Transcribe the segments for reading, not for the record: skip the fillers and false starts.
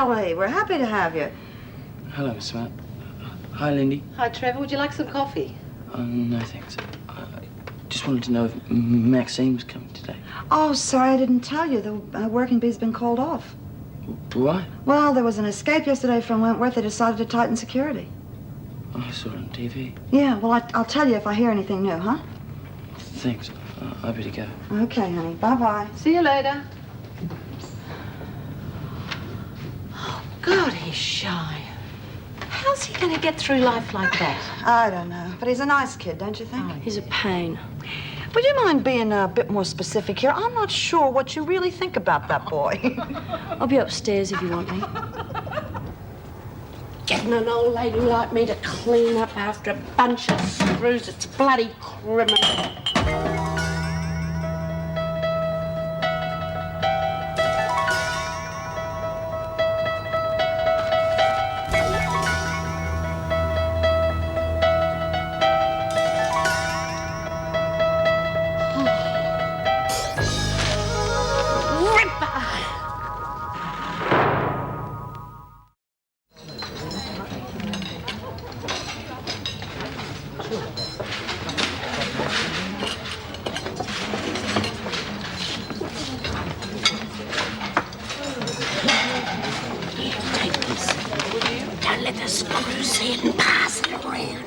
Hey, we're happy to have you. Hello, Miss Matt. Hi, Lindy. Hi, Trevor. Would you like some coffee? No, thanks. I just wanted to know if Maxine was coming today. Oh, sorry, I didn't tell you. The working bee's been called off. Why? Well, there was an escape yesterday from Wentworth. They decided to tighten security. Oh, I saw it on TV. Yeah, well, I'll tell you if I hear anything new, huh? Thanks. I better go. Okay, honey. Bye-bye. See you later. Oh, God, he's shy. How's he going to get through life like that? I don't know, but he's a nice kid, don't you think? Oh, He's a pain. Would you mind being a bit more specific here? I'm not sure what you really think about that boy. I'll be upstairs if you want me. Getting an old lady like me to clean up after a bunch of screws, it's bloody criminal.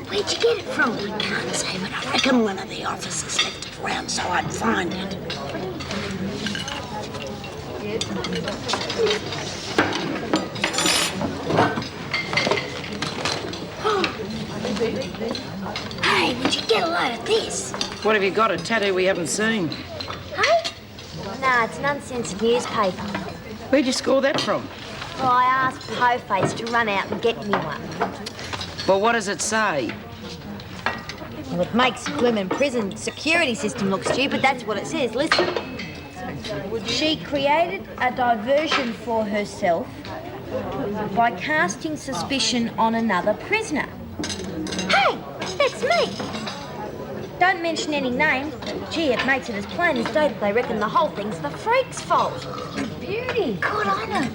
Where'd you get it from? I can't say, but I reckon one of the officers left it around so I'd find it. Hey, would you get a load of this? What have you got, a tattoo we haven't seen? Hey? Nah, it's an uncensored newspaper. Where'd you score that from? Well, I asked Po-Face to run out and get me one. Well, what does it say? Well, it makes the blooming prison security system look stupid, that's what it says. Listen. She created a diversion for herself by casting suspicion on another prisoner. Hey, that's me. Don't mention any names, but gee, it makes it as plain as day that they reckon the whole thing's the freak's fault. Beauty. Good on her.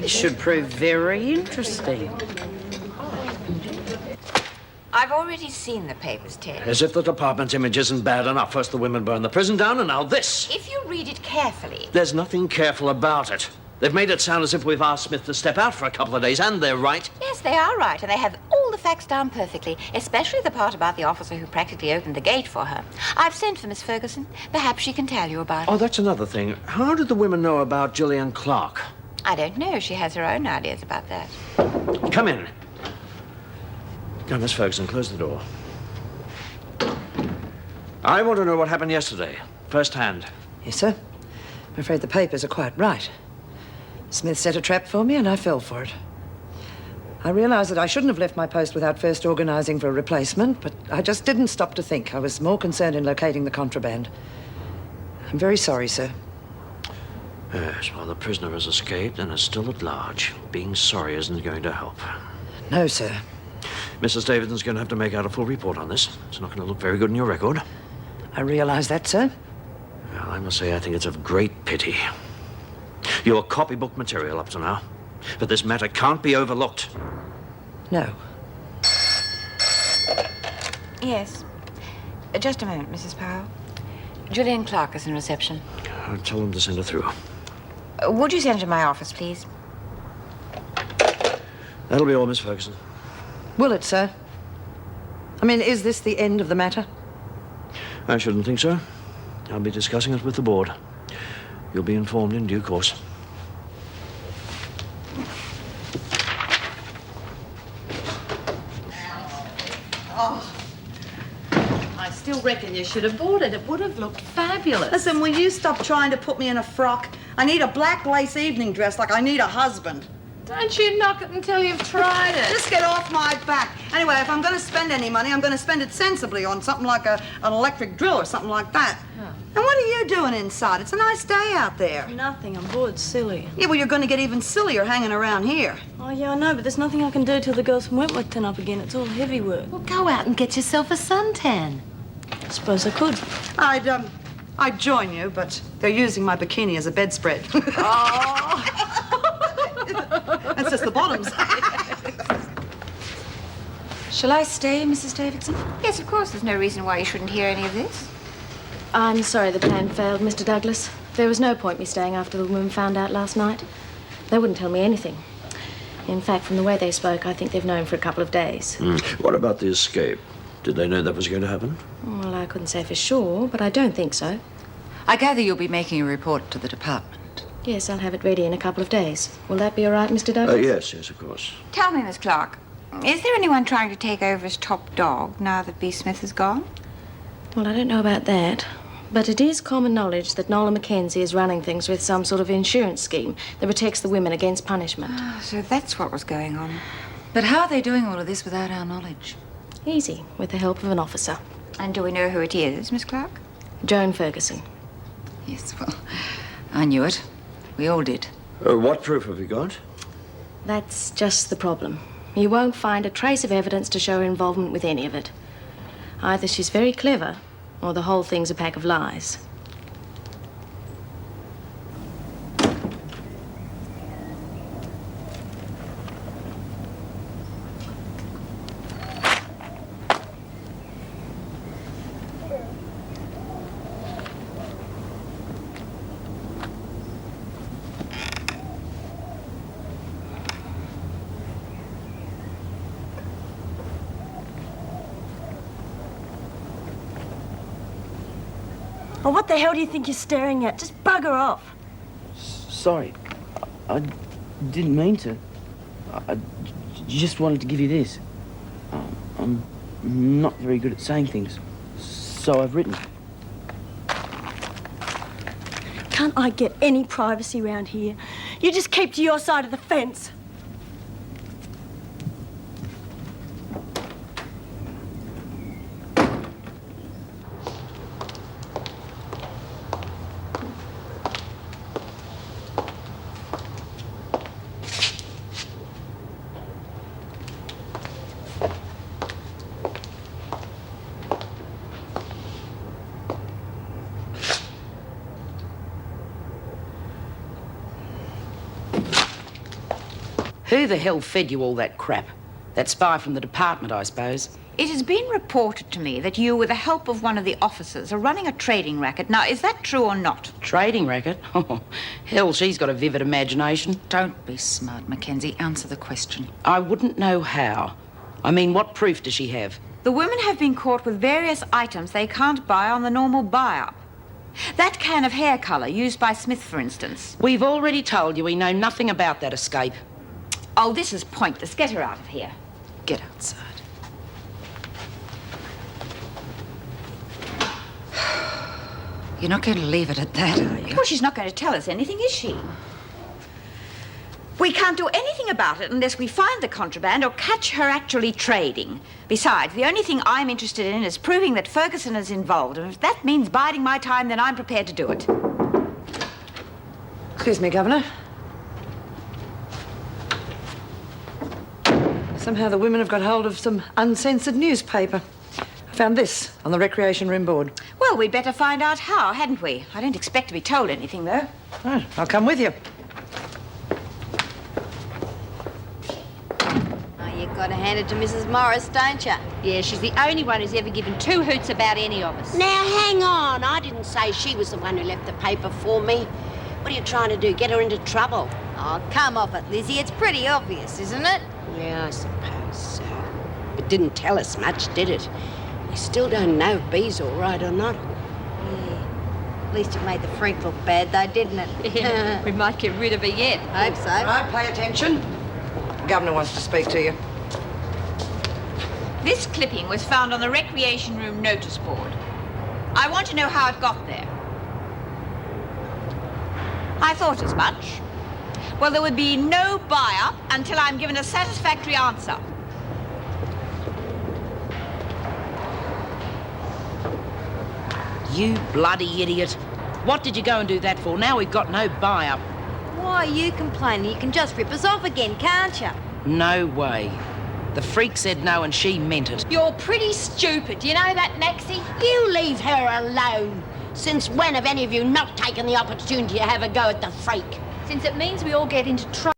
This should prove very interesting. I've already seen the papers, Ted. As if the department's image isn't bad enough. First the women burn the prison down, and now this. If you read it carefully... There's nothing careful about it. They've made it sound as if we've asked Smith to step out for a couple of days, and they're right. Yes, they are right, and they have all the facts down perfectly, especially the part about the officer who practically opened the gate for her. I've sent for Miss Ferguson. Perhaps she can tell you about it. Oh, that's another thing. How did the women know about Gillian Clark? I don't know. She has her own ideas about that. Come in. Now, Miss Ferguson, close the door. I want to know what happened yesterday, firsthand. Yes, sir. I'm afraid the papers are quite right. Smith set a trap for me, and I fell for it. I realized that I shouldn't have left my post without first organizing for a replacement, but I just didn't stop to think. I was more concerned in locating the contraband. I'm very sorry, sir. Yes, well, the prisoner has escaped and is still at large. Being sorry isn't going to help. No, sir. Mrs. Davidson's going to have to make out a full report on this. It's not going to look very good in your record. I realize that, sir. Well, I must say I think it's of great pity. You're copybook material up to now, but this matter can't be overlooked. No. Yes. Just a moment, Mrs. Powell. Julian Clark is in reception. I'll tell them to send her through. Would you send her to my office, please? That'll be all, Miss Ferguson. Will it, sir? I mean, is this the end of the matter? I shouldn't think so. I'll be discussing it with the board. You'll be informed in due course. Oh, I still reckon you should have bought it. It would have looked fabulous. Listen, will you stop trying to put me in a frock? I need a black lace evening dress like I need a husband. Don't you knock it until you've tried it. Just get off my back. Anyway, if I'm going to spend any money, I'm going to spend it sensibly on something like an electric drill or something like that. Huh. And what are you doing inside? It's a nice day out there. Nothing. I'm bored silly. Yeah, well, you're going to get even sillier hanging around here. Oh, yeah, I know, but there's nothing I can do till the girls from Wentworth turn up again. It's all heavy work. Well, go out and get yourself a suntan. I suppose I could. I'd join you, but they're using my bikini as a bedspread. Oh. just the bottoms. Shall I stay, Mrs. Davidson? Yes, of course. There's no reason why you shouldn't hear any of this. I'm sorry the plan failed, Mr. Douglas. There was no point me staying after the women found out last night. They wouldn't tell me anything. In fact, from the way they spoke, I think they've known for a couple of days. What about the escape? Did they know that was going to happen? Well, I couldn't say for sure, but I don't think so. I gather you'll be making a report to the department. Yes, I'll have it ready in a couple of days. Will that be all right, Mr. Douglas? Yes, of course. Tell me, Miss Clark, is there anyone trying to take over as top dog now that B. Smith is gone? Well, I don't know about that. But it is common knowledge that Nola Mackenzie is running things with some sort of insurance scheme that protects the women against punishment. So that's what was going on. But how are they doing all of this without our knowledge? Easy, with the help of an officer. And do we know who it is, Miss Clark? Joan Ferguson. Yes, well, I knew it. We all did. What proof have you got? That's just the problem. You won't find a trace of evidence to show her involvement with any of it. Either she's very clever, or the whole thing's a pack of lies. Oh, what the hell do you think you're staring at? Just bugger off. Sorry. I didn't mean to. I just wanted to give you this. I'm not very good at saying things, so I've written. Can't I get any privacy around here? You just keep to your side of the fence. Who the hell fed you all that crap? That spy from the department, I suppose. It has been reported to me that you, with the help of one of the officers, are running a trading racket. Now, is that true or not? Trading racket? Oh, hell, she's got a vivid imagination. Don't be smart, Mackenzie. Answer the question. I wouldn't know how. I mean, what proof does she have? The women have been caught with various items they can't buy on the normal buy-up. That can of hair colour used by Smith, for instance. We've already told you we know nothing about that escape. Oh, this is pointless. Get her out of here. Get outside. You're not going to leave it at that, are you? Well, she's not going to tell us anything, is she? We can't do anything about it unless we find the contraband or catch her actually trading. Besides, the only thing I'm interested in is proving that Ferguson is involved. And if that means biding my time, then I'm prepared to do it. Excuse me, Governor. Somehow the women have got hold of some uncensored newspaper. I found this on the recreation room board. Well, we'd better find out how, hadn't we? I don't expect to be told anything, though. Oh, I'll come with you. Oh, you've got to hand it to Mrs. Morris, don't you? Yeah, she's the only one who's ever given two hoots about any of us. Now, hang on. I didn't say she was the one who left the paper for me. What are you trying to do, get her into trouble? Oh, come off it, Lizzie. It's pretty obvious, isn't it? Yeah, I suppose so. It didn't tell us much, did it? We still don't know if Bee's all right or not. Yeah. At least it made the freak look bad, though, didn't it? Yeah, we might get rid of her yet. Hope so. Right, pay attention. The Governor wants to speak to you. This clipping was found on the recreation room notice board. I want to know how it got there. I thought as much. Well, there would be no buy-up until I'm given a satisfactory answer. You bloody idiot. What did you go and do that for? Now we've got no buy-up. Why are you complaining? You can just rip us off again, can't you? No way. The freak said no and she meant it. You're pretty stupid. Do you know that, Maxie? You leave her alone. Since when have any of you not taken the opportunity to have a go at the freak? Since it means we all get into trouble.